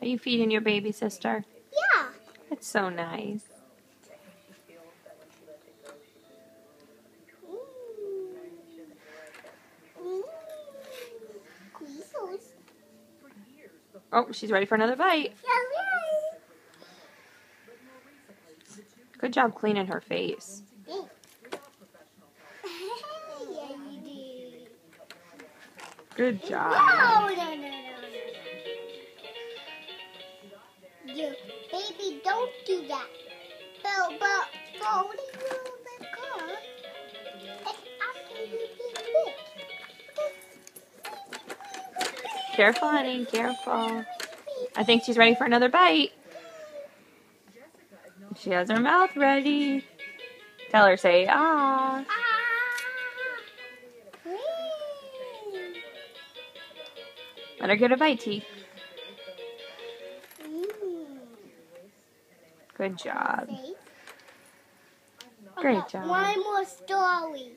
Are you feeding your baby sister? Yeah. It's so nice. Oh, she's ready for another bite. Good job cleaning her face. Good job. No. You, baby, don't do that. But what do you do in the car? It's after you get bit. Careful, honey. Careful. I think she's ready for another bite. She has her mouth ready. Tell her, say, ah. Let her get a bite, T. Good job. Great job. One more story.